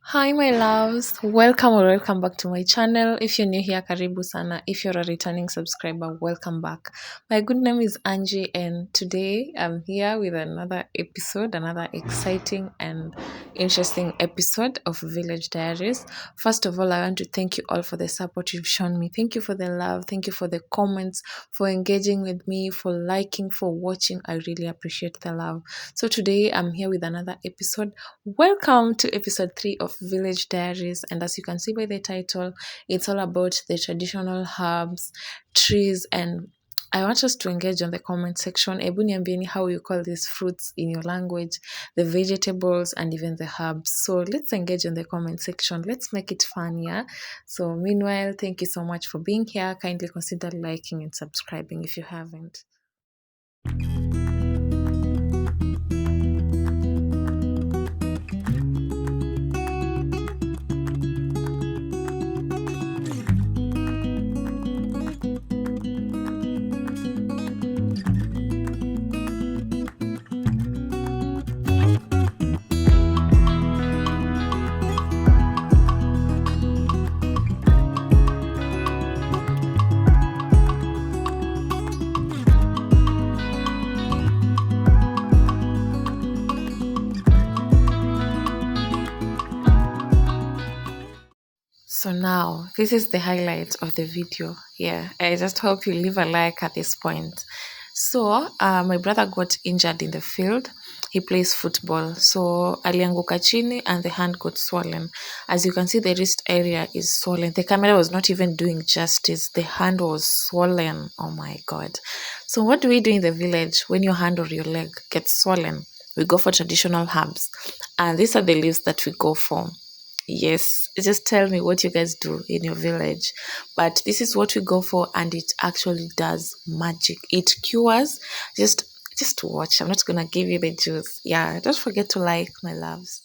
Hi, my loves. Welcome or welcome back to my channel. If you're new here, karibu sana. If you're a returning subscriber, welcome back. My good name is Angie, and today I'm here with another episode, another exciting and interesting episode of Village Diaries. First of all, I want to thank you all for the support you've shown me. Thank you for the love. Thank you for the comments, for engaging with me, for liking, for watching. I really appreciate the love. So today I'm here with another episode. Welcome to episode 3 of Village Diaries, and as you can see by the title, it's all about the traditional herbs, trees, and I want us to engage on the comment section. Ebu niambieni how you call these fruits in your language, the vegetables, and even the herbs. So let's engage on the comment section. Let's make it fun, yeah? So meanwhile, thank you so much for being here. Kindly consider liking and subscribing if you haven't. So now, this is the highlight of the video. Yeah, I just hope you leave a like at this point. So, my brother got injured in the field. He plays football. So, alianguka chini and the hand got swollen. As you can see, the wrist area is swollen. The camera was not even doing justice. The hand was swollen. Oh my God. So, what do we do in the village when your hand or your leg gets swollen? We go for traditional herbs. And these are the leaves that we go for. Yes, just tell me what you guys do in your village. But this is what we go for, and it actually does magic. It cures. Just watch. I'm not gonna give you the juice. Yeah, don't forget to like, my loves.